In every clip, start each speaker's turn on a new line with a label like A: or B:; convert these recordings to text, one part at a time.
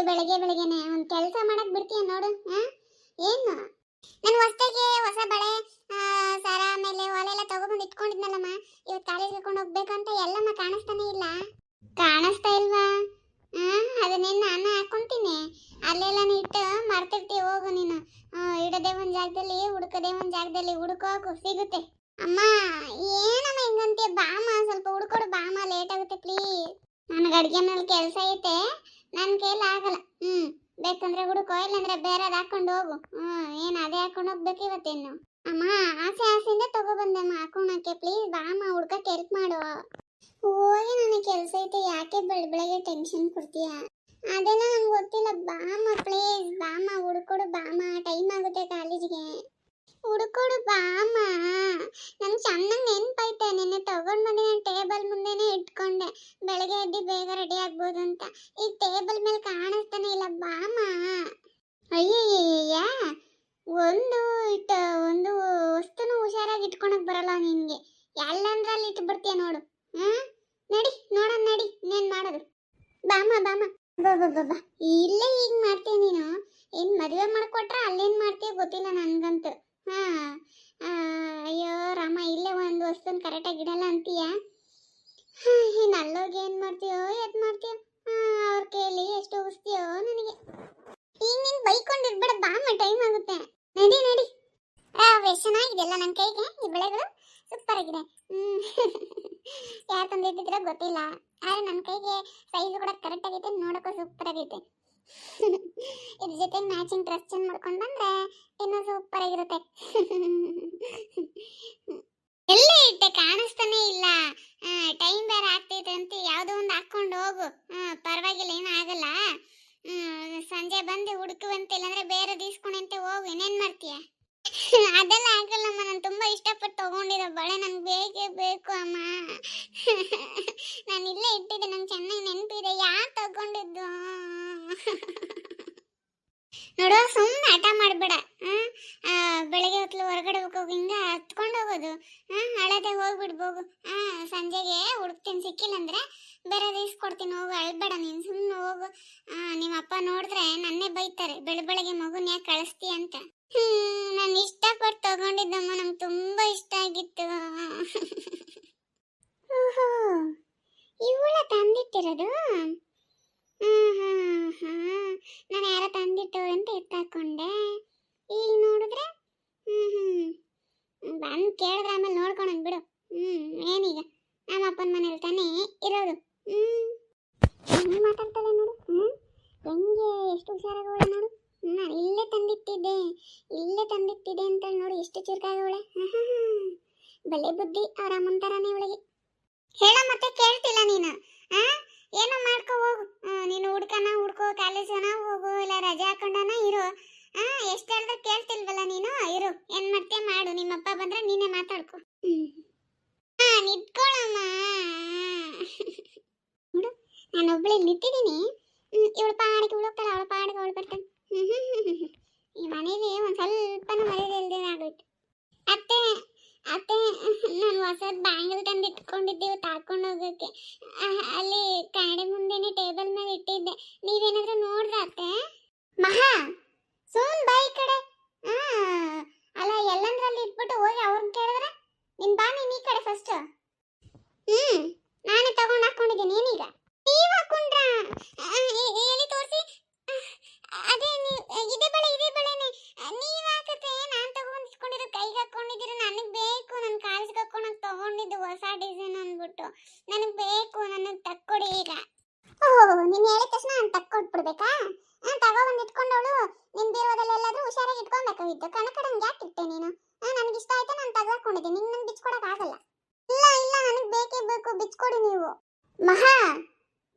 A: ಬೆಳಗ್ಗೆ ಬೆಳಗ್ಗೆನೆ ಒಂದು ಕೆಲಸ ಮಾಡಕ್ ಬಿಡ್ತೀಯ ನೋಡು. ಏನು ನಾನು ಹೊಸ ಬಳೆ ಸರ ಆಮೇಲೆ ಒಲೆಲ್ಲ ತಗೊಂಡ್ಬಂದು ಇಟ್ಕೊಂಡಿದ್ನಲ್ಲಮ್ಮ, ಇವತ್ತು ಕಾಲೇಜ್ಗೆ ಕರ್ಕೊಂಡು ಹೋಗ್ಬೇಕಂತ ಎಲ್ಲಮ್ಮ ಕಾಣಿಸ್ತಾನೆ ಇಲ್ಲ. ಕಾಣಿಸ್ತಾ ಇಲ್ವಾ? ಅದನ್ನೇನು ನಾನು ಹಾಕೊಂತೀನಿ, ಅಲ್ಲೆಲ್ಲ ಇಟ್ಟು ಮರ್ತಿರ್ತೀವಿ. ಹೋಗು ನೀನು, ಇಡದೆ ಒಂದು ಜಾಗದಲ್ಲಿ ಹುಡುಕದೆ ಒಂದು ಜಾಗದಲ್ಲಿ ಹುಡುಕೋಕು ಸಿಗುತ್ತೆ. ಅಮ್ಮ ಏನಮ್ಮ ಹಿಂಗಂತೀಯ? ಬಾಮ ಸ್ವಲ್ಪ ಹುಡ್ಕೊಡು ಬಾಮ, ಲೇಟ್ ಆಗುತ್ತೆ ಪ್ಲೀಸ್. ನನಗೆ ಅಡುಗೆ ಮೇಲೆ ಕೆಲಸ ಐತೆ, ನನ್ನ ಕೈಲಿ ಆಗಲ್ಲ. ಬೇಕಂದ್ರೆ ಹುಡುಕೋ, ಇಲ್ಲಾಂದ್ರೆ ಬೇರೆದು ಹಾಕೊಂಡು ಹೋಗು. ಏನು ಅದೇ ಹಾಕೊಂಡು ಹೋಗ್ಬೇಕು ಇವತ್ತೇನು? ಅಮ್ಮ ಆಸೆಯಿಂದ ತಗೊಬಂದಮ್ಮ ಹಾಕೊಳಕ್ಕೆ, ಪ್ಲೀಸ್ ಬಾಮ ಹುಡ್ಕಕ್ಕೆ ಹೆಲ್ಪ್ ಮಾಡು. ಹೋಗಿ ನನಗೆ ಕೆಲಸ ಐತೆ, ಯಾಕೆ ಬೆಳಗ್ಗೆ ಟೆನ್ಷನ್ ಕೊಡ್ತೀಯ? ಅದೆಲ್ಲ ನಂಗೆ ಗೊತ್ತಿಲ್ಲ. ಬಾಮ ಪ್ಲೀಸ್, ಬಾಮ ಹುಡ್ಕೊಡು ಬಾಮ, ಟೈಮ್ ಆಗುತ್ತೆ ಕಾಲೇಜಿಗೆ. ಹುಡ್ಕೊಡು ಬಾಮ, ನಂಗೆ ಚೆನ್ನಾಗಿ ನೆನ್ಪೈತೆ. ನಿನ್ನೆ ತಗೊಂಡು ಬಂದು ನಾನು ಟೇಬಲ್ ಮುಂದೆನೇ ಇಟ್ಕೊಂಡೆ, ಬೆಳಗ್ಗೆ ಎದ್ದು ಬೇಗ ರೆಡಿ ಆಗ್ಬೋದು ಅಂತ. ಈ ಟೇಬಲ್ ಮೇಲೆ ಕಾಣಿಸ್ತಾನೆ ಇಲ್ಲ ಬಾಮ. ಅಯ್ಯಯ್ಯ, ಒಂದು ವಸ್ತುನು ಹುಷಾರಾಗಿ ಇಟ್ಕೊಳಕ್ ಬರಲ್ಲ ನಿನ್ಗೆ. ಎಲ್ಲಂದ್ರಲ್ಲಿ ಇಟ್ಬಿಡ್ತೀಯ ನೋಡು. ನಡಿ ನೋಡೋಣ, ನಡಿ ಇನ್ನೇನ್ ಮಾಡೋದು. ಬಾಮ ಬಾಬಾ ಇಲ್ಲೇ ಈಗ ಮಾಡ್ತೀಯ ನೀನು? ಏನ್ ಮದುವೆ ಮಾಡ್ಕೊಟ್ರ ಅಲ್ಲೇನ್ ಮಾಡ್ತೀಯ ಗೊತ್ತಿಲ್ಲ ನನ್ಗಂತೂ. ಅಯ್ಯೋ ರಾಮ, ಇಲ್ಲೇ ಒಂದು ವಸ್ತುನ ಕರೆಕ್ಟಾಗಿ ಇಡಲ್ಲ ಅಂತೀಯ. ಇನ್ನು ಅಲ್ಲೋಗಿ ಏನು ಮಾಡ್ತೀಯೋ ಎದ್ ಮಾಡ್ತೀಯೋ? ಅವ್ರ ಕೇಳಿ ಎಷ್ಟು ಉಗಿಸ್ತೀಯೋ ನನಗೆ. ಈಗ ನೀನು ಬೈಕೊಂಡಿರ್ಬೇಡ ಬಾಮ, ಟೈಮ್ ಆಗುತ್ತೆ. ನಡಿ ನಡಿ. ಎಷ್ಟು ಚೆನ್ನಾಗಿದೆಲ್ಲ ನನ್ನ ಕೈಗೆ ಈ ಬೆಳೆಗಳು, ಸೂಪರ್ ಆಗಿದೆ. ಯಾರು ತಂದಿಟ್ಟಿದ್ರೆ ಗೊತ್ತಿಲ್ಲ, ಆದರೆ ನನ್ನ ಕೈಗೆ ಸೈಜ್ ಕೂಡ ಕರೆಕ್ಟ್ ಆಗೈತೆ, ನೋಡೋಕ್ಕೂ ಸೂಪರ್ ಆಗೈತೆ. ಇದ್ರ ಜೊತೆ ಮ್ಯಾಚಿಂಗ್ ಡ್ರೆಸ್ ಚೇಂಜ್ ಮಾಡ್ಕೊಂಡು ಬಂದ್ರೆ ಇನ್ನೂ ಸೂಪರ್ ಆಗಿರುತ್ತೆ. ಎಲ್ಲೇ ಇಟ್ಟೆ ಕಾಣಿಸ್ತಾನೆ ಇಲ್ಲ. ಟೈಮ್ ಬೇರೆ ಆಗ್ತೈತೆ ಅಂತ ಯಾವುದೋ ಒಂದು ಹಾಕೊಂಡು ಹೋಗು. ಪರವಾಗಿಲ್ಲ, ಏನೂ ಆಗಲ್ಲ. ಸಂಜೆ ಬಂದು ಹುಡುಕುವಂತೆ, ಇಲ್ಲಾಂದ್ರೆ ಬೇರೆ ದೀಸ್ಕೊಂಡಂತೆ ಹೋಗು. ಇನ್ನೇನು ಮಾಡ್ತೀಯ? ಅದೆಲ್ಲ ಆಗಲ್ಲಮ್ಮ, ನಾನು ತುಂಬಾ ಇಷ್ಟಪಟ್ಟು ತಗೊಂಡಿರೋ ಬಳೆ ನಂಗೆ ಬೇಕೇ ಬೇಕು ಅಮ್ಮ. ನಾನು ಇಲ್ಲೇ ಇಟ್ಟಿದ್ದೆ, ನಂಗೆ ಚೆನ್ನಾಗಿ ನೆನಪಿದೆ. ಯಾರು ತಗೊಂಡಿದ್ದು ನೋಡೋ, ಸುಮ್ಮನೆ ಹಠ ಮಾಡಬೇಡ. ಬೆಳಗ್ಗೆ ಹೊತ್ತು ಹೊರಗಡೆ ಹೋಗೋ ಹಿಂಗ ಹತ್ಕೊಂಡು ಹೋಗೋದು. ಹಳದೆ ಹೋಗ್ಬಿಡ್ಬೋಗು. ಸಂಜೆಗೆ ಹುಡುಕ್ತೀನಿ, ಸಿಕ್ಕಿಲ್ಲ ಅಂದ್ರೆ ಬೇರೆ ಇಸ್ಕೊಡ್ತೀನಿ. ಹೋಗು, ಅಳ್ಬೇಡ ನೀನು, ಸುಮ್ಮನೆ ಹೋಗು. ನಿಮ್ಮ ಅಪ್ಪ ನೋಡಿದ್ರೆ ನನ್ನೇ ಬೈತಾರೆ, ಬೆಳಗ್ಗೆ ಮಗುನ ಯಾಕೆ ಕಳಿಸ್ತೀಯ ಅಂತ. ನಾನು ಇಷ್ಟಪಟ್ಟು ತಗೊಂಡಿದ್ದಮ್ಮ, ನಂಗೆ ತುಂಬಾ ಇಷ್ಟ ಆಗಿತ್ತು. ಓಹೋ, ಇವಳ ತಂದಿಟ್ಟಿರೋದು? ನಾನು ಯಾರ ತಂದಿಟ್ಟವ್ರು ಅಂತ ಎತ್ತಾಕೊಂಡೆ. ಈಗ ನೋಡಿದ್ರೆ ಬಂದು ಕೇಳಿದ್ರೆ ಆಮೇಲೆ ನೋಡ್ಕೊಳಂಗ್ ಬಿಡು. ಏನೀಗ ನಮ್ಮ ಅಪ್ಪನ ಮನೇಲಿ ತಾನೇ ಇರೋದು. ಹೆಂಗೆ ಮಾತಾಡ್ತಾಳೆ ನೋಡು, ಹೆಂಗೆ ಎಷ್ಟು ಹುಷಾರಾಗವಳೆ ನೋಡು. ನಾನು ಇಲ್ಲೇ ತಂದಿಟ್ಟಿದ್ದೆ ಅಂತ ನೋಡಿ ಎಷ್ಟು ಚುರುಕಾಗವಳೆ. ಬಲೆ ಬುದ್ಧಿ ಅವ್ರ ಅಮ್ಮನ ಥರನೇ ಇವಳಿಗೆ. ಹೇಳ ಮತ್ತೆ ಕೇಳ್ತಿಲ್ಲ ನೀನು. ಏನೋ ಮಾಡ್ಕೊ ಹೋಗು. ನೀನು ಹುಡ್ಕೋ, ಕಾಲೇಜನ ಹೋಗು, ಇಲ್ಲ ರಜೆ ಹಾಕೊಂಡನ ಇರು. ಎಷ್ಟು ಹೇಳಿದ್ರೆ ಕೇಳ್ತಿಲ್ವಲ್ಲ ನೀನು. ಇರು, ಏನ್ ಮಾಡ್ತೀಯ ಮಾಡು. ನಿಮ್ಮಪ್ಪ ಬಂದ್ರೆ ನೀನೇ ಮಾತಾಡ್ಕೊ. ನಿಂತ್ಕೊಳ್ಳಮ್ಮ. ನೋಡು, ನಾನು ಒಬ್ಬಳೆ ನಿಂತಿದ್ದೀನಿ. ಇವಳು ಪಾಡಿಗೆ ಹೋಗ್ತಾಳೆ, ಅವಳ ಪಾಡಿಗೆ ಅವಳು ಬರ್ತಾಳೆ. ಈ ಮನೇಲಿ ಒಂದು ಸ್ವಲ್ಪನೂ ಮರ್ಯಾದೆ ಇಲ್ದೇ ಆಗೋಯ್ತು. ಅತ್ತೆ, ನಾನು ಹೊಸದು ಬ್ಯಾಂಗಲ್ ತಂದು ಇಟ್ಕೊಂಡಿದ್ದೀವಿ ತಾಕೊಂಡು ಹೋಗೋಕ್ಕೆ. ಅಲ್ಲಿ ಕನ್ನಡಿ ಮುಂದೆನೆ ಟೇಬಲ್ ಮೇಲೆ ಇಟ್ಟಿದ್ದೆ. ನೀವೇನಾದ್ರೂ ನೋಡ್ರ ಅತ್ತೆ? ಮಹಾ, ಸುಮ್ಮನೆ ಬಾಯಿ ಕಡೆ. ಅಲ್ಲ, ಎಲ್ಲಂದ್ರಲ್ಲಿ ಇಟ್ಬಿಟ್ಟು ಹೋಗಿ ಅವ್ರನ್ನ ಕೇಳಿದ್ರೆ ನೀನು ಬಾ, ನೀನು ಈ ಕಡೆ ಫಸ್ಟ್. ನಾನೇ ತಗೊಂಡು ಹಾಕೊಂಡಿದ್ದೀನಿ. ಏನೀಗ ನೀವು ಹಾಕೊಂಡ್ರ? ಎಲ್ಲಿ ತೋರಿಸಿ. ಅದೇ ಇದೇ ಬಳೆನೆ ನೀವು ಹಾಕತ್ತೆ. ನಾನು ತಗೊಂಡು ಇಟ್ಕೊಂಡಿರೋ ಕೈಗೆ ಹಾಕೊಂಡಿದ್ದೀರ. ನನಗೆ ಬೇಕು, ನನ್ನ ಕಾಲೇಜ್ಗೆ ಹಾಕೊಂಡಾಗ ತಗೊಂಡಿದ್ದು ಹೊಸ ಡಿಸೈನ್ ಅಂದ್ಬಿಟ್ಟು. ನನಗೆ ಬೇಕು, ನನಗೆ ತಕ್ಕೊಡಿ ಈಗ. ಓಹ್, ನೀನು ಹೇಳಿದ ತಕ್ಷಣ ನಾನು ತಕ್ಕೊಟ್ಬಿಡ್ಬೇಕಾ? ತಗೊಬಂದು ಇಟ್ಕೊಂಡವಳು ನಿನ್ನ ಬೀರೋದಲ್ಲಿ ಎಲ್ಲಾದ್ರೂ ಹುಷಾರಾಗಿ ಇಟ್ಕೊಬೇಕಾಗಿತ್ತು. ಕಣಕಡಂಗೆ ಯಾಕೆ ಇಟ್ಟೆ ನೀನು? ನನಗೆ ಇಷ್ಟ ಆಯ್ತಾ, ನಾನು ತಗೊಂಡಿದ್ದೀನಿ. ನಿನ್ನ ನಂಗೆ ಬಿಚ್ಕೊಡಕ್ಕಾಗಲ್ಲ. ಇಲ್ಲ, ನನಗೆ ಬೇಕೇ ಬೇಕು, ಬಿಚ್ಕೊಡಿ ನೀವು. ಮಹಾ,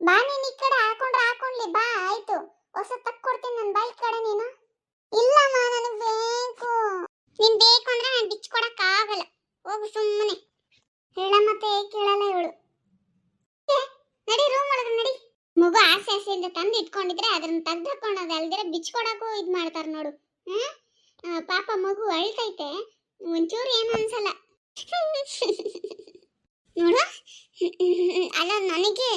A: ಬಾ, ನೀನು ಈ ಕಡೆ ಹಾಕೊಂಡ್ಲಿ ಬಾ. ಆಯ್ತು, ಹೊಸ ತಕ್ಕೊಡ್ತೀನಿ ನಾನು. ಬಾ ಈ ಕಡೆ ನೀನು. ಇಲ್ಲಮ್ಮ, ನನಗೆ ಬೇಕು. ನೀನು ಬೇಕು ಅಂದ್ರೆ ನಾನು ಬಿಚ್ಕೊಡಕ್ಕಾಗಲ್ಲ. ಹೋಗು ಸುಮ್ಮನೆ. ಹೇಳ ಮತ್ತೆ ಕೇಳಲ್ಲ ಇವಳು. ನಡಿ, ರೂಮ್ ಒಳಗೆ ನಡಿ. ಮಗು ಆಸೆಯಿಂದ ತಂದು ಇಟ್ಕೊಂಡಿದ್ರೆ ಅದನ್ನ ತೆಗ್ದು ಹಾಕೊಳ್ಳೋದು ಅಲ್ದಿರ ಬಿಚ್ಕೊಡಕ್ಕೂ ಇದು ಮಾಡ್ತಾರೆ ನೋಡು. ಪಾಪ ಮಗು ಅಳ್ತೈತೆ, ಒಂಚೂರು ಏನು ಅನ್ಸಲ್ಲ ನೋಡು. ಅಲ್ಲ, ನನಗೆ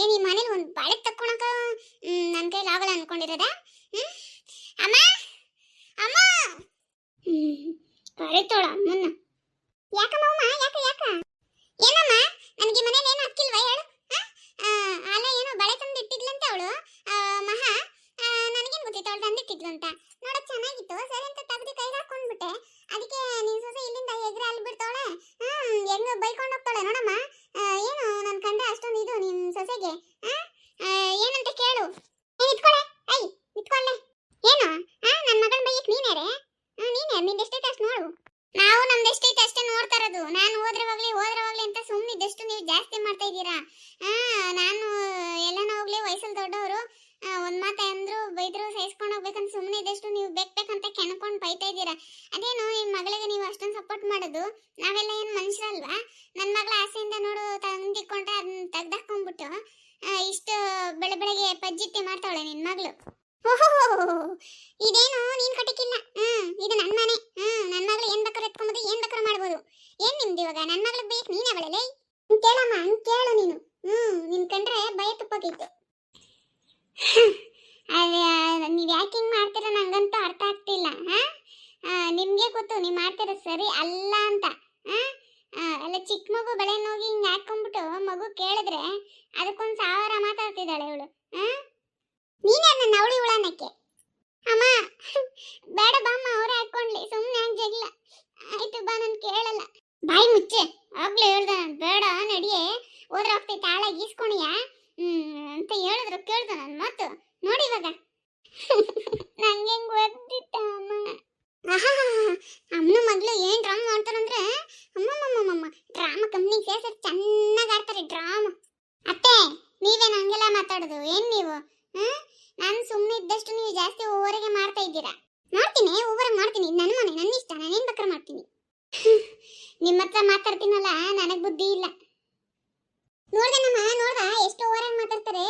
A: ಏನು ಈ ಮನೇಲಿ ಒಂದು ಬಳೆ ತಕ್ಕೊಳಕ ನನ್ನ ಕೈಲಿ ಆಗಲ್ಲ ಅನ್ಕೊಂಡಿರೋದ? ಅಮ್ಮ ಅಮ್ಮ ಕರಿತೋಳ ಅಮ್ಮನ್ನ. ಯಾಕಮ್ಮ ಯಾಕ ಏನಮ್ಮ? ನನಗೆ ಮನೇಲಿ ಏನು ಅಕ್ಕಿಲ್ವಾ ಹೇಳು? ಅಲ್ಲ ಏನೋ ಬಳೆ ತಂದು ಇಟ್ಟಿದ್ಲಂತೆ ಅವಳು ಮಹಾ. ನನಗೇನು ಗೊತ್ತಿತ್ತು ಅವಳು ತಂದಿಟ್ಟಿದ್ಲು ಅಂತ. ನೋಡಕ್ ಚೆನ್ನಾಗಿತ್ತು, ಸರಿ ಅಂತ ತೆಗೆದು ಕೈಗೆ ಹಾಕೊಂಡ್ಬಿಟ್ಟೆ. ಅದಕ್ಕೆ ನೀನ್ ಸೊಸೆ ಇಲ್ಲಿಂದ ಎಗ್ರೆ ಅಲ್ಲಿ ಬಿಡ್ತಾವಳೆ, ಹೆಂಗ ಬೈಕೊಂಡು ಹೋಗ್ತಾಳೆ ನೋಡಮ್ಮ. ಏನು ನನ್ ಕಂಡ ಅಷ್ಟೊಂದು ಇದು ನಿಮ್ ಸೊಸೆಗೆ? ಏನಂತ ಕೇಳು. ಇಟ್ಕೊಳೆ, ಐ ಇಟ್ಕೊಳ್ಳೆ. ಏನು ನನ್ನ ಮಗನ ಬೈಯಕ್ ನೀನೇರೆ? ನಿಂದೆಷ್ಟೈತೆ ಅಷ್ಟು ನೋಡು. ನಾವು ನಮ್ದೆಷ್ಟೈತೆ ಅಷ್ಟೇ ನೋಡ್ತಾ ಇರೋದು. ನಾನು ಹೋದ್ರೆ ಹೋಗ್ಲಿ ಅಂತ ಸುಮ್ಮನಿದ್ದಷ್ಟು ನೀವು ಜಾಸ್ತಿ ಮಾಡ್ತಾ ಇದ್ದೀರಾ. ನಾನು ಎಲ್ಲಾನ ಹೋಗ್ಲಿ ವಯಸ್ಸಲ್ಲಿ ದೊಡ್ಡವರು, ಒಂದ್ ಮಾತು ಅಂದ್ರು ಬೈದ್ರು ಸಹಿಸ್ಕೊಂಡು ಹೋಗ್ಬೇಕಂತ ಸುಮ್ಮನೆ ಇದ್ದಷ್ಟು ನೀವು ಬೇಕಂತ ಕೆಣ್ಕೊಂಡು ಬೈತಾ ಇದ್ದೀರಾ. ಅದೇನು ನಿಮ್ ಮಗಳಿಗೆ ನೀವು ಅಷ್ಟೊಂದು ಸಪೋರ್ಟ್ ಮಾಡೋದು? ನಾವೆಲ್ಲ ಏನು ಮನುಷ್ಯರಲ್ವಾ? ನನ್ನ ಮಗಳ ಆಸೆಯಿಂದ ನೋಡು ತಂದಿಕೊಂಡ್ರೆ ಅದನ್ನ ತೆಗ್ದಾಕೊಂಡ್ಬಿಟ್ಟು ಇಷ್ಟು ಬೆಳಗ್ಗೆ ಪಜ್ಜಿತ್ತಿ ಮಾಡ್ತಾವಳೆ ನಿನ್ ಮಗಳು. ಓಹೋ, ಇದೇನು ನೀನ್ ಕಟ್ಟಿಕ್ಕಿಲ್ಲ. ಇದು ನನ್ನ ಮನೆ. ನನ್ನ ಮಗಳು ಏನ್ ಬೇಕಾದ್ರೂ ಎತ್ಕೊಂಬೋದು, ಏನ್ ಬೇಕಾದ್ರೂ ಮಾಡ್ಬೋದು. ಏನ್ ನಿಮ್ದು ಇವಾಗ? ನನ್ನ ಮಗಳಿಗೆ ಬೇಕು ನೀನೇ ಅವಳಲ್ಲೇ. ಕೇಳಮ್ಮ, ಕೇಳು ನೀನು. ನಿನ್ ಕಂಡ್ರೆ ಭಯ ತುಪ್ಪೋತೈತೆ. ನೀವ್ ಯಾಕೆ ಹಿಂಗ್ ಮಾಡ್ತೀರ ನಂಗಂತೂ ಅರ್ಥ ಆಗ್ತಿಲ್ಲ. ನಿಮ್ಗೆ ಗೊತ್ತು ನೀವ್ ಮಾಡ್ತಿರೋ ಸರಿ ಅಲ್ಲ ಅಂತ. ಅಲ್ಲ ಚಿಕ್ಕ ಮಗು ಬಳೆಯನ್ನು ಹೋಗಿ ಹಿಂಗ್ ಹಾಕೊಂಡ್ಬಿಟ್ಟು ಮಗು ಕೇಳಿದ್ರೆ ಅದಕ್ಕೊಂದ್ 1000 ಮಾತಾಡ್ತಿದ್ದಾಳೆ ಇವಳು. ನೀನೇ ನನ್ನ ಅವಳಿ ಉಳಾನಕ್ಕೆ. ಅಮ್ಮ ಬೇಡ ಬಾಮ್ಮ, ಅವರೇ ಹಾಕೊಂಡ್ಲಿ, ಸುಮ್ಮನೆ ಯಾಕೆ ಜಗ್ಲ. ಆಯ್ತು ಬಾ, ನಾನು ಕೇಳಲ್ಲ. ಬಾಯಿ ಮುಚ್ಚೆ, ಆಗ್ಲೇ ಹೇಳ್ದ ಬೇಡ ನಡಿಯೇ, ಹೋದ್ರೆ ಹೋಗ್ತೈತೆ ಆಳ ಗೀಸ್ಕೊಣಿಯ ಅಂತ ಹೇಳಿದ್ರು ಕೇಳ್ದ ನನ್ನ ಮಾತು. ನೋಡಿ ಇವಾಗ ನಂಗೆ ಹೆಂಗ್ ಗೊತ್ತಿತ್ತ ಅಮ್ಮ. ಅಮ್ಮನ ಮಗಳು ಏನ್ ಡ್ರಾಮಾ ಮಾಡ್ತಾರಂದ್ರೆ, ಅಮ್ಮಮ್ಮಮ್ಮಮ್ಮ ಡ್ರಾಮಾ ಕಂಪ್ನಿಗೆ ಸೇರ್ಸಿ ಚೆನ್ನಾಗಿ ಆಡ್ತಾರೆ ಡ್ರಾಮಾ. ಅತ್ತೆ ನೀವೇನು ಹಂಗೆಲ್ಲ ಮಾತಾಡೋದು? ಏನ್ ನೀವು? ನಾನು ಸುಮ್ಮನೆ ಇದ್ದಷ್ಟು ನೀವು ಜಾಸ್ತಿ ಓವರಿಗೆ ಮಾಡ್ತಾ ಇದ್ದೀರಾ. ಮಾಡ್ತೀನಿ, ಓವರ್ ಮಾಡ್ತೀನಿ. ನನ್ನ ಮನೆ, ನನ್ನ ಇಷ್ಟ, ನಾನೇನ್ ಬೇಕಾದ್ರೆ ಮಾಡ್ತೀನಿ. ನಿಮ್ಮ ಹತ್ರ ಮಾತಾಡ್ತೀನಲ್ಲ, ನನಗ್ ಬುದ್ಧಿ ಇಲ್ಲ. ನೋಡ್ದ ಎಷ್ಟು ಓವರಾಗಿ ಮಾತಾಡ್ತಾರೆ.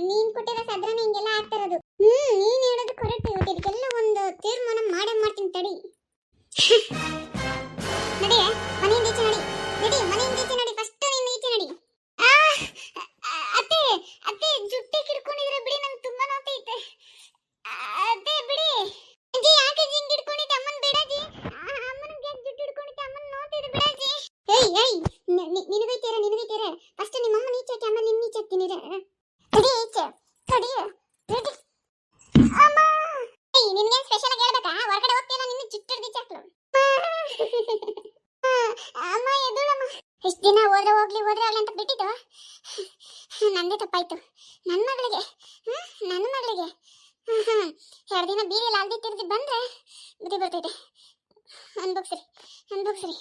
A: ನೀನ್ ಕೊಟ್ಟಿರೋ ಸದ್ರನೇ ಹಿಂಗೆಲ್ಲ ಆಗ್ತಾ ಇರೋದು. ನೀನ್ ಹೇಳೋದು ಕರೆಕ್ಟ್. ಇವತ್ತು ಇದಕ್ಕೆಲ್ಲ ಒಂದು ತೀರ್ಮಾನ ಮಾಡೇ ಮಾಡ್ತೀನಿ ತಡಿ. ನಡಿ ಮನೆಯಿಂದ ಈಚೆ ನಡಿ. ಮನೆಯಿಂದ ಈಚೆ ನಡಿ. ಫಸ್ಟ್ ನೀನು ಈಚೆ ನಡಿ. ಅತ್ತೆ ಜುಟ್ಟಿ ಕಿಡ್ಕೊಂಡಿದ್ರೆ ಬಿಡಿ, ನಂಗೆ ತುಂಬಾ ನೋತೈತೆ. ಅತ್ತೆ ಬಿಡಿ. ಅಜ್ಜಿ ಯಾಕೆ ಜಿಂಗ್ ಹಿಡ್ಕೊಂಡಿದ್ದೆ? ಅಮ್ಮನ್ ಬಿಡಾಜಿ. ಅಮ್ಮನಿಗೆ ಜುಟ್ಟಿ ಹಿಡ್ಕೊಂಡಿದ್ದೆ, ಅಮ್ಮನ್ ನೋತಿದೆ ಬಿಡಾಜಿ. ಏಯ್ ನಿನಗೈತೇರೆ. ಫಸ್ಟ್ ನಿಮ್ಮ ಅಮ್ಮನ ಈಚೆ ಹಾಕಿ, ಆಮೇಲೆ ನಿನ್ನ ಈಚೆ ಹಾಕ್ತೀನಿ. ತಡಿ ಈಚೆ ತಡಿ. ಅಮ್ಮ ನಿನ್ಗೇನ್ ಸ್ಪೆಷಲ್ ಆಗಿ ಹೇಳ್ಬೇಕಾ? ಹೊರಗಡೆ ಹೋಗ್ತೀಯಲ್ಲ, ನಿನ್ನ ಜುಟ್ಟಿ ಹಿಡ್ದು ಈಚೆ ಹಾಕ್ಲು. ಅಮ್ಮ ಎದುಳಮ್ಮ. ಎಷ್ಟು ದಿನ ಹೋದ್ರೆ ಹೋಗ್ಲಿ ಅಂತ ಬಿಟ್ಟಿದ್ದು ನಂದೇ ತಪ್ಪಾಯ್ತು. ನನ್ನ ಮಗಳಿಗೆ 2 ದಿನ ಬೀದಿಯಲ್ಲಿ ಅಲ್ದಿ ತಿರ್ದಿ ಬಂದ್ರೆ ಬುದ್ಧಿ ಬರ್ತೈತೆ. ಅನ್ಬೋಗ್ಸ್ರಿ.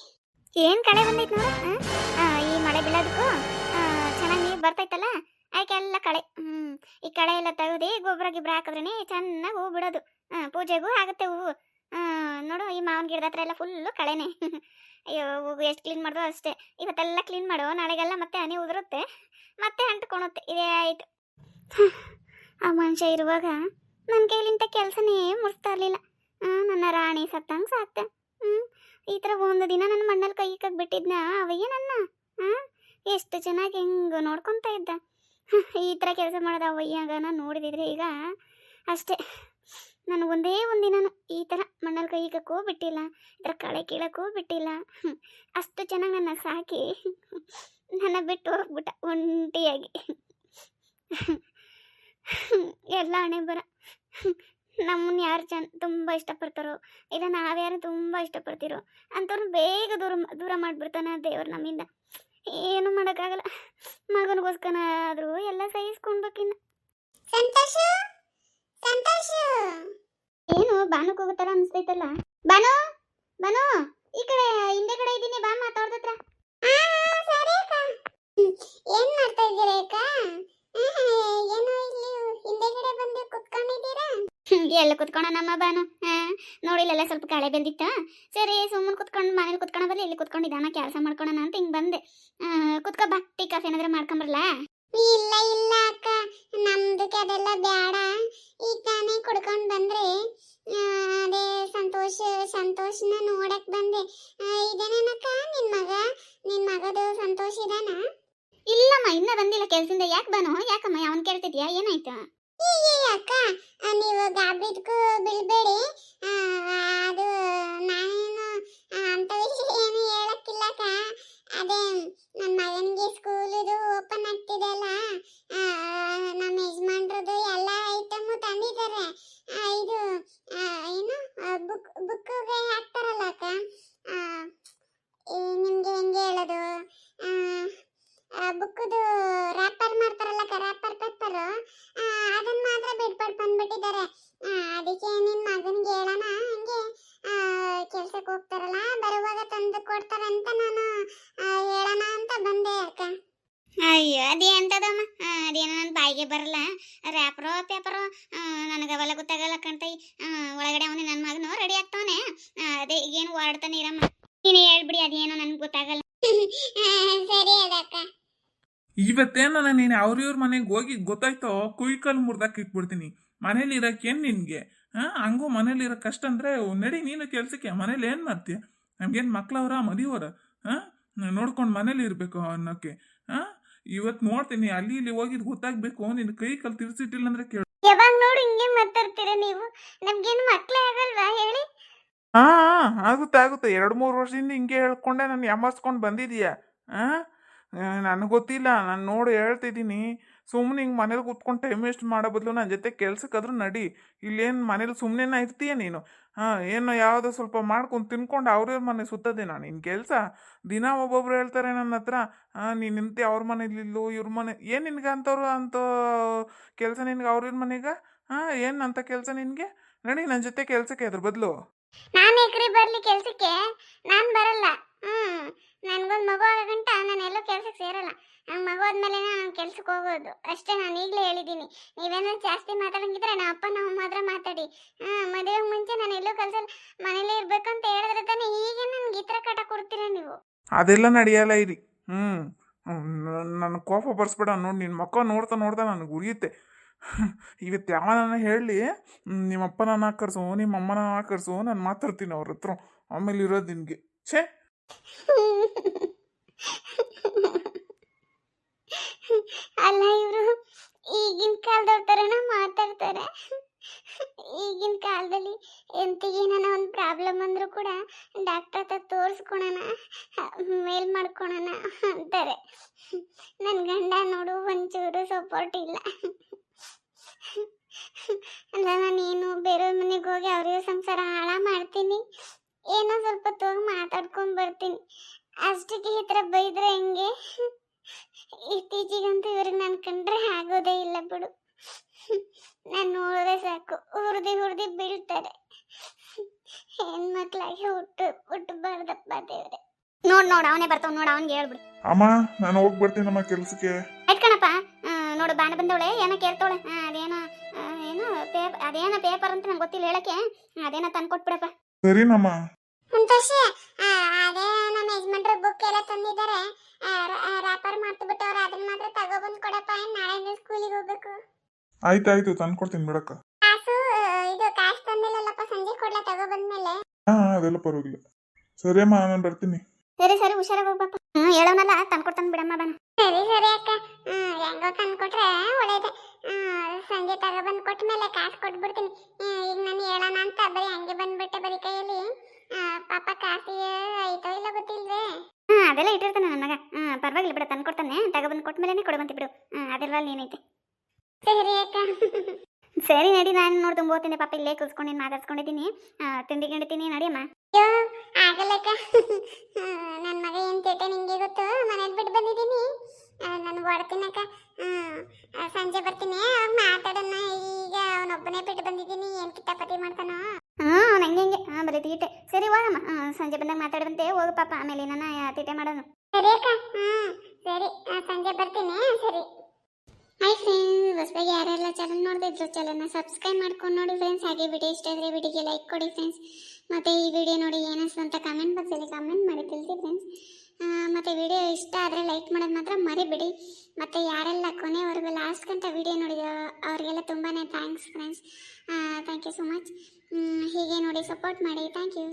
A: ಏನ್ ಕಳೆ ಬಂದೈತೆ ನೋಡು. ಈ ಮಳೆ ಬೀಳೋದಕ್ಕೂ ಚೆನ್ನಾಗಿ ನೀರು ಬರ್ತೈತಲ್ಲ, ಅದಕ್ಕೆಲ್ಲ ಕಳೆ. ಈ ಕಳೆ ಎಲ್ಲ ತೆಗೆದು ಗೊಬ್ಬರ ಹಾಕಿದ್ರೇನೆ ಚೆನ್ನಾಗಿ ಹೂ ಬಿಡೋದು. ಪೂಜೆಗೂ ಆಗುತ್ತೆ ಹೂವು. ನೋಡು ಈ ಮಾವಿನ ಗಿಡದ ಹತ್ರ ಎಲ್ಲ ಫುಲ್ಲು ಕಳೆನೆ. ಅಯ್ಯೋ ಹೋಗು, ಎಷ್ಟು ಕ್ಲೀನ್ ಮಾಡೋದು ಅಷ್ಟೇ. ಇವತ್ತೆಲ್ಲ ಕ್ಲೀನ್ ಮಾಡೋ, ನಾಳೆಗೆಲ್ಲ ಮತ್ತೆ ಹನಿ ಉದುರುತ್ತೆ, ಮತ್ತೆ ಅಂಟ್ಕೊಳುತ್ತೆ. ಇದೇ ಆಯಿತು. ಆ ಮನುಷ್ಯ ಇರುವಾಗ ನನ್ನ ಕೈಲಿಂತ ಕೆಲಸನೇ ಮುಗಿಸ್ತಾ ಇರಲಿಲ್ಲ. ನನ್ನ ರಾಣಿ ಸತ್ತಂಗೆ ಸಾಕ್ತೆ. ಈ ಥರ ಒಂದು ದಿನ ನನ್ನ ಮಣ್ಣಲ್ಲಿ ಕೈ ಬಿಟ್ಟಿದ್ನ ಅವಯ್ಯ ನನ್ನ. ಎಷ್ಟು ಚೆನ್ನಾಗಿ ಹೆಂಗೆ ನೋಡ್ಕೊತಾ ಇದ್ದ. ಈ ಥರ ಕೆಲಸ ಮಾಡೋದು ಅವಯ್ಯಾಗ ನಾನು ನೋಡಿದಿದ್ರೆ ಈಗ ಅಷ್ಟೇ. ನಾನು ಒಂದೇ ಒಂದಿನ ಈ ಥರ ಮಣ್ಣಲ್ಲಿ ಕೈ ಇಕ್ಕಕ್ಕೂ ಬಿಟ್ಟಿಲ್ಲ, ಈ ಥರ ಕಳೆ ಕೀಳಕ್ಕೂ ಬಿಟ್ಟಿಲ್ಲ. ಅಷ್ಟು ಚೆನ್ನಾಗಿ ನನ್ನ ಸಾಕಿ ನನ್ನ ಬಿಟ್ಟು ಹೋಗ್ಬಿಟ್ಟ ಒಂಟಿಯಾಗಿ. ಎಲ್ಲ ಹಣೆ ಬರ. ನಮ್ಮನ್ನ ಯಾರು ತುಂಬ ಇಷ್ಟಪಡ್ತಾರೋ, ಇಲ್ಲ ನಾವ್ಯಾರು ತುಂಬ ಇಷ್ಟಪಡ್ತಿರೋ ಅಂಥವ್ರನ್ನ ಬೇಗ ದೂರ ಮಾಡಿಬಿಡ್ತಾನೆ ದೇವ್ರು ನಮ್ಮಿಂದ. ಏನು ಮಾಡೋಕ್ಕಾಗಲ್ಲ. ಮಗನಿಗೋಸ್ಕರ ಆದರೂ ಎಲ್ಲ ಸಹಿಸ್ಕೊಳ್ಬೇಕಿನ್ನ. ಸಂತೋಷ ಏನು ಬಾನುಕ್ ಹೋಗೋ ಥರ ಅನಿಸ್ತೈತಲ್ಲ. ಬಾನು ಈ ಕಡೆ ಹಿಂದೆ ಕಡೆ ಇದ್ದೀನಿ, ಬಾ ಮಾತಾಡ್ದತ್ರ. ಏನ್ ಮಾಡ್ತಾ ಇದ್ದೀರಾ ಅಕ್ಕ? ಏನೋ ಇಲ್ಲಿ ಹಿಂದೆಗಡೆ ಬಂದು ಕುತ್ಕೊಂಡಿದ್ದೀರಾ? ಎಲ್ಲ ಕುತ್ಕೊಂಡ ನಮ್ಮ ಬಾನು. ನೋಡಿಲ್ಲ ಸ್ವಲ್ಪ ಕಳೆ ಬಂದಿತ್ತ, ಸರಿ ಸುಮ್ಮನೆ ಕುತ್ಕೊಂಡು ಮನೇಲಿ ಕುತ್ಕೊಂಡ ಬರಲಿ, ಇಲ್ಲಿ ಕುತ್ಕೊಂಡಿದ್ದಾನ ಕೆಲಸ ಮಾಡ್ಕೊಳೋಣ ಅಂತ ಹಿಂಗೆ ಬಂದೆ. ಕುತ್ಕೋ ಬಾ, ಟೀ ಕಾಫಿ ಏನಾದ್ರೆ ಮಾಡ್ಕೊಂಬರಲ್ಲ? ಇಲ್ಲ ಅಕ್ಕ, ನಮ್ದು ಅದೆಲ್ಲ ಬೇಡ. ಈಗ ತಾನೇ ಕುಡ್ಕೊಂಡು ಬಂದ್ರೆ ಅದೇ ಸಂತೋಷನ ನೋಡಕ್ ಬಂದೆ. ಇದೇನೇನಕ್ಕ ನಿನ್ ಮಗದು ಸಂತೋಷ ಇದಾನ? ಇಲ್ಲಮ್ಮ ಇನ್ನ ಬಂದಿಲ್ಲ ಕೆಲ್ಸದಿಂದ. ಯಾಕೆ ಬಾನು? ಯಾಕಮ್ಮ ಅವನ್ ಕೇಳ್ತಿದ್ಯಾ? ಏನಾಯ್ತು? ಅಕ್ಕ ನೀವು ಗಾಬ್ರಿದ್ಕು ಬೀಳ್ಬೇಡಿ. ಅದು ನಾನೇನು ಅಂತ ವಿಷಯ ಏನು ಹೇಳಕ್ಕಿಲ್ಲಕ್ಕ. ಅದೇ ನನ್ನ ಮಗನಿಗೆ ಸ್ಕೂಲಿದು ಓಪನ್ ಆಗ್ತಿದೆ ಅಲ್ಲ, ನಮ್ಮ ಯಜಮಾನ್ರದ್ದು ಎಲ್ಲ ಐಟಮ್ ತಂದಿದ್ದಾರೆ. ಇದು ಏನು ಬುಕ್ಗೆ ಹಾಕ್ತಾರಲ್ಲ ಅಕ್ಕ, ನಿಮ್ಗೆ ಹೆಂಗೆ ಹೇಳೋದು, ಬುಕ್ದು ರ್ಯಾಪರ್ ಮಾಡ್ತಾರಲ್ಲ ಅಕ್ಕ, ರ್ಯಾಪರ್ ಪೇಪರ್, ಅದನ್ನ ಮಾತ್ರ ಬಿಟ್ಬಿಟ್ಟು ಬಂದ್ಬಿಟ್ಟಿದ್ದಾರೆ. ಅದಕ್ಕೆ ನಿಮ್ಮ ಮಗನಿಗೆ ಹೇಳೋಣ, ಹಂಗೆ ಕೆಲ್ಸಕ್ಕೆ ಹೋಗ್ತಾರಲ್ಲ ಬರುವಾಗ ತಂದು ಕೊಡ್ತಾರಂತ ನಾನು ಹೇಳೋಣ ಅಂತ ಬಂದೆ ಅಕ್ಕ. ಅಯ್ಯೋ ಅದೇ ಎಂತದಮ್ಮ, ಅದೇನೋ ನನ್ನ ಬಾಯಿಗೆ ಬರಲ್ಲ. ರ್ಯಾಪರೋ ಪೇಪರೋ ನನಗೆ ಅವೆಲ್ಲ ಗೊತ್ತಾಗಲ್ಲ ಕಣ್ತೈ. ಒಳಗಡೆ ಅವನೇ ನನ್ನ ಮಗನು ರೆಡಿ ಆಗ್ತಾವನೆ. ಅದೇ ಈಗೇನು ಓಡಾಡ್ತಾನೆ ಇರಮ್ಮ, ನೀನು ಹೇಳ್ಬಿಡಿ, ಅದೇನೋ ನನಗೆ ಗೊತ್ತಾಗಲ್ಲ. ಸರಿ ಅದಕ್ಕ.
B: ಇವತ್ತೇನ ನೀನು ಅವ್ರಿವ್ರ ಮನೆಗೆ ಹೋಗಿ ಗೊತ್ತಾಯ್ತೋ, ಕುಯ್ಕಲ್ ಮುರ್ದಾಕ್ ಇಟ್ಬಿಡ್ತೀನಿ. ಮನೇಲಿ ಇರಕ್ಕೇನು ನಿನ್ಗೆ? ಹಂಗೂ ಮನೇಲಿ ಇರೋ ಕಷ್ಟ ಅಂದ್ರೆ ನಡಿ ನೀನು ಕೆಲ್ಸಕ್ಕೆ. ಮನೇಲಿ ಏನು ಮಾಡ್ತೀಯ? ನಮ್ಗೇನು ಮಕ್ಳವ್ರ ಮದಿವರ? ನೋಡ್ಕೊಂಡು ಮನೇಲಿ ಇರಬೇಕು ಅನ್ನೋಕ್ಕೆ. ಇವತ್ತು ನೋಡ್ತೀನಿ, ಅಲ್ಲಿ ಇಲ್ಲಿ ಹೋಗಿದ್ ಗೊತ್ತಾಗ್ಬೇಕು. ನಿನ್ನ ಕೈ ಕಲ್ ತಿರ್ಸಿಟ್ಟಿಲ್ಲ ಅಂದ್ರೆ ಕೇಳು.
A: ಯಾವಾಗ ನೋಡಿ ಹಿಂಗೆ ಮಾತಾಡ್ತೀರ ನೀವು? ನಮ್ಗೇನು ಮಕ್ಳೇ ಆಗಲ್ವಾ ಹೇಳಿ?
B: ಆಗುತ್ತೆ ಆಗುತ್ತೆ. 2-3 ವರ್ಷದಿಂದ ಹಿಂಗೆ ಹೇಳ್ಕೊಂಡೆ ನಾನು ಯಾಮರ್ಸ್ಕೊಂಡು ಬಂದಿದೀಯ. ನನಗೆ ಗೊತ್ತಿಲ್ಲ, ನಾನು ನೋಡಿ ಹೇಳ್ತಿದ್ದೀನಿ. ಸುಮ್ಮನೆ ಹಿಂಗೆ ಮನೇಲಿ ಕೂತ್ಕೊಂಡು ಟೈಮ್ ವೇಸ್ಟ್ ಮಾಡೋ ಬದಲು ನನ್ನ ಜೊತೆ ಕೆಲ್ಸಕ್ಕಾದ್ರೂ ನಡಿ. ಇಲ್ಲೇನು ಮನೇಲಿ ಸುಮ್ಮನೆ ಇರ್ತೀಯ ನೀನು? ಏನೋ ಯಾವುದೋ ಸ್ವಲ್ಪ ಮಾಡ್ಕೊಂಡು ತಿನ್ಕೊಂಡು ಅವ್ರವ್ರ ಮನೆ ಸುತ್ತದೇನಾ ನಿನ್ನ ಕೆಲಸ? ದಿನ ಒಬ್ಬೊಬ್ರು ಹೇಳ್ತಾರೆ ನನ್ನ ಹತ್ರ, ನೀನು ನಿಂತೆ ಅವ್ರ ಮನೇಲಿಲ್ಲು ಇವ್ರ ಮನೆ. ಏನು ನಿನ್ಗೆ ಅಂಥವ್ರು ಅಂತ ಕೆಲಸ ನಿನ್ಗೆ ಅವ್ರವ್ರ ಮನೆಗೆ? ಏನು ಅಂತ ಕೆಲಸ ನಿನಗೆ? ನಡಿ ನನ್ನ ಜೊತೆ ಕೆಲಸಕ್ಕೆ ಅದ್ರ ಬದಲು.
A: ನಾನು ಎಕ್ರಿ ಬರ್ಲಿ ಕೆಲ್ಸಕ್ಕೆ? ನಾನು ಬರಲ್ಲ. ನನ್ಗೊಂದು ಮಗು ಆಗಂಟ ನಾನು ಎಲ್ಲೋ ಕೆಲ್ಸಕ್ಕೆ ಸೇರಲ್ಲ. ನಂಗೆ ಮಗು ಆದ್ಮೇಲೆ ನಾನು ಕೆಲ್ಸಕ್ಕೆ ಹೋಗೋದು ಅಷ್ಟೇ. ನಾನು ಈಗಲೇ ಹೇಳಿದ್ದೀನಿ. ನೀವೇನಾದ್ರು ಜಾಸ್ತಿ ಮಾತಾಡಂಗಿದ್ರೆ ನಮ್ಮ ಅಪ್ಪ ನಾವು ಮಾತ್ರ ಮಾತಾಡಿ. ಮದುವೆಗೆ ಮುಂಚೆ ನಾನು ಎಲ್ಲೋ ಕೆಲಸ ಮನೇಲಿ ಇರ್ಬೇಕು ಅಂತ ಹೇಳಿದ್ರೆ ತಾನೇ ಹೀಗೆ ನನ್ಗೆ ಈ ಥರ ಕಾಟ ಕೊಡ್ತೀರಾ ನೀವು?
B: ಅದೆಲ್ಲ ನಡೆಯಲ್ಲ ಇರಿ. ನನ್ನ ಕೋಪ ಬರ್ಸ್ಬೇಡ ನೋಡಿ. ನಿನ್ನ ಮಕ್ಕ ನೋಡ್ತಾ ನೋಡ್ತಾ ನನಗೆ ಉರಿಯುತ್ತೆ. ಇವತ್ತು ಯಾವನ ಹೇಳಲಿ, ನಿಮ್ಮಪ್ಪನ ಕರ್ಸು ನಿಮ್ಮಮ್ಮನ ಕರ್ಸು, ನಾನು ಮಾತಾಡ್ತೀನಿ ಅವ್ರ ಹತ್ರ. ಆಮೇಲೆ ಇರೋದು ನಿನಗೆ. ಛೇ,
A: ಅಲ್ಲ ಇವರು ಈಗಿನ ಕಾಲದವ್ರ ಥರನ ಮಾತಾಡ್ತಾರೆ. ಈಗಿನ ಕಾಲದಲ್ಲಿ ಎಂತಿಗೆ ಏನೋ ಒಂದು ಪ್ರಾಬ್ಲಮ್ ಅಂದರೂ ಕೂಡ ಡಾಕ್ಟರ್ ಹತ್ರ ತೋರಿಸ್ಕೊಳೋಣ, ಮೇಲ್ ಮಾಡ್ಕೊಳೋಣ ಅಂತಾರೆ. ನನ್ನ ಗಂಡ ನೋಡು ಒಂಚೂರು ಸಪೋರ್ಟ್ ಇಲ್ಲ. ಅಲ್ಲ ನಾನೇನು ಬೇರೆಯವ್ರ ಮನೆಗೆ ಹೋಗಿ ಅವ್ರಿಗೆ ಸಂಸಾರ ಹಾಳ ಮಾಡ್ತೀನಿ, ಏನೋ ಸ್ವಲ್ಪ ತೋಗಿ ಮಾತಾಡ್ಕೊಂಡು ಬರ್ತೀನಿ. ಅಷ್ಟಕ್ಕೆ ಈ ಥರ ಬೈದ್ರೆ ಹೆಂಗೆ? ಇತ್ತೀಚೆಗಂತೂ ಇವ್ರಿಗೆ ನಾನು ಕಂಡ್ರೆ ಆಗೋದೇ ಇಲ್ಲ ಬಿಡು. ನಾನು ನೋಡಿದ್ರೆ ಸಾಕು ಹುರ್ದಿ ಬೀಳ್ತಾರೆ. ಹೆಣ್ಮಕ್ಳಾಗಿ ಹುಟ್ಟಬಾರ್ದಪ್ಪ ದೇವ್ರೆ. ನೋಡ್ ಅವನೇ ಬರ್ತಾವ, ನೋಡು ಅವನಿಗೆ ಹೇಳ್ಬಿಡು.
B: ಅಮ್ಮ ನಾನು ಹೋಗಿ ಬರ್ತೀನಮ್ಮ ಕೆಲಸಕ್ಕೆ.
A: ಆಯ್ತು ಕಣಪ್ಪ. ನೋಡು ಬಾಣ ಬಂದವಳೆ ಏನೋ ಕೇಳ್ತವಳೆ. ಅದೇನೋ ಪೇಪರ್ ಅಂತ ನಂಗೆ ಗೊತ್ತಿಲ್ಲ ಹೇಳಕ್ಕೆ. ಅದೇನೋ ತಂದು ಕೊಟ್ಬಿಡಪ್ಪ.
B: ಸರಿನಮ್ಮ.
A: ಸಂತೋಷ, ಅದೇ ನಮ್ಮ ಯಜಮಾನ್ರ ಬುಕ್ ಎಲ್ಲ ತಂದಿದ್ದಾರೆ. ರ್ಯಾಪರ್ ಮಾಡ್ಬಿಟ್ಟವ್ರೆ, ಅದನ್ನ ಮಾತ್ರ ತಗೊಬಂದು ಕೊಡಪ್ಪ. ನಾಳೆಯಿಂದ ಸ್ಕೂಲಿಗೆ ಹೋಗ್ಬೇಕು.
B: ಆಯ್ತಾಯ್ತು ತಂದು ಕೊಡ್ತೀನಿ ಬಿಡಕ್ಕ.
A: ಕಾಸು ತಂದಿಲ್ಲಲ್ಲಪ್ಪ, ಸಂಜೆ ಕೊಡ್ಲಾ ತಗೊಬಂದ್ಮೇಲೆ?
B: ಅದೆಲ್ಲ ಪರವಾಗಿಲ್ಲ. ಸರಿ ಅಮ್ಮ ನಾನು ಬರ್ತೀನಿ.
A: ಸರಿ ಹುಷಾರಾಗಿ ಹೋಗ್ಬಪ್ಪ. ಹೇಳೋನಲ್ಲ ತಂದ್ಕೊಡ್ತಾನೆ ಬಿಡಮ್ಮ ಬಾನ. ಸರಿ ಅಕ್ಕ. ಹೆಂಗೋ ತಂದ್ಕೊಟ್ರೆ ಒಳ್ಳೇದೆ. ಸಂಜೆ ತಗೊಬಂದು ಕೊಟ್ಮೇಲೆ ಕಾಸು ಕೊಟ್ಬಿಡ್ತೀನಿ. ಈಗ ನಾನು ಹೇಳೋಣ ಅಂತ ಬರೀ ಹಂಗೆ ಬಂದ್ಬಿಟ್ಟೆ ಬರೀ ಕೈಯಲ್ಲಿ. ಪಾಪ ಕಾಸು ಐತೋ ಇಲ್ಲ ಗೊತ್ತಿಲ್ವೇ? ಅದೆಲ್ಲ ಇಟ್ಟಿರ್ತಾನೆ ನನ್ನ ಮಗ. ಪರವಾಗಿಲ್ಲ ಬಿಡ, ತಂದ್ಕೊಡ್ತಾನೆ. ತಗೊಬಂದು ಕೊಟ್ಮೇಲೆ ಕೊಡಬಂತಿ ಬಿಡು. ಅದೆಲ್ಲ ಏನೈತೆ. ಸರಿ ಅಕ್ಕ. ಸರಿ ನಡಿ, ನಾನು ನೋಡಿ ತುಂಬ ಹೋಗ್ತೀನಿ. ಪಾಪ ಇಲ್ಲೇ ಕೂಸ್ಕೊಂಡು ಮಾತಾಡ್ಸ್ಕೊಂಡಿದ್ದೀನಿ. ತಿಂಡಿ ಗಿಂಡಿತೀನಿ ನಡಿಯಮ್ಮ. ಆಗಲ್ಲಕ್ಕ, ನನ್ನ ಮಗ ಏನು ತೇಟ ನಿಂಗೆ ಗೊತ್ತು. ಮನೇಲಿ ಬಿಟ್ಟು ಬಂದಿದ್ದೀನಿ. ನಾನು ಓಡ್ತೀನಕ್ಕ. ಸಂಜೆ ಬರ್ತೀನಿ, ಅವಾಗ ಮಾತಾಡೋಣ. ಈಗ ಅವನೊಬ್ಬನೇ ಬಿಟ್ಟು ಬಂದಿದ್ದೀನಿ, ಏನು ಕಿತ್ತಾಪತಿ ಮಾಡ್ತಾನೋ. ನಂಗೆ ಬರೀ ತೀಟೆ. ಸರಿ ಹೋಗಮ್ಮ, ಸಂಜೆ ಬಂದಾಗ ಮಾತಾಡುವಂತೆ ಹೋಗು ಪಾಪ. ಆಮೇಲೆ ನನ್ನ ತೀಟೆ ಮಾಡೋಣ. ಸರಿ ಅಕ್ಕ. ಸರಿ, ಸಂಜೆ ಬರ್ತೀನಿ. ಸರಿ. ಹಾಯ್ ಫ್ರೆಂಡ್ಸ್, ಹೊಸದಾಗಿ ಯಾರೆಲ್ಲ ಚಾನಲ್ ನೋಡ್ತಿದ್ರು ಚಾನಲ್ನ ಸಬ್ಸ್ಕ್ರೈಬ್ ಮಾಡ್ಕೊಂಡು ನೋಡಿ ಫ್ರೆಂಡ್ಸ್. ಹಾಗೆ ವಿಡಿಯೋ ಇಷ್ಟ ಆದರೆ ವಿಡಿಯೋಗೆ ಲೈಕ್ ಕೊಡಿ ಫ್ರೆಂಡ್ಸ್. ಮತ್ತು ಈ ವಿಡಿಯೋ ನೋಡಿ ಏನಿಸ್ತು ಅಂತ ಕಮೆಂಟ್ ಬಾಕ್ಸಲ್ಲಿ ಕಮೆಂಟ್ ಮಾಡಿ ತಿಳಿಸಿ ಫ್ರೆಂಡ್ಸ್. ಮತ್ತು ವಿಡಿಯೋ ಇಷ್ಟ ಆದರೆ ಲೈಕ್ ಮಾಡೋದು ಮಾತ್ರ ಮರಿಬೇಡಿ. ಮತ್ತು ಯಾರೆಲ್ಲ ಕೊನೆವರೆಗೂ ಲಾಸ್ಟ್ ಗಂಟ ವಿಡಿಯೋ ನೋಡಿದೋ ಅವರಿಗೆಲ್ಲ ತುಂಬಾ thanks friends. Thank you so much. ಹೀಗೆ ನೋಡಿ ಸಪೋರ್ಟ್ ಮಾಡಿ. Thank you.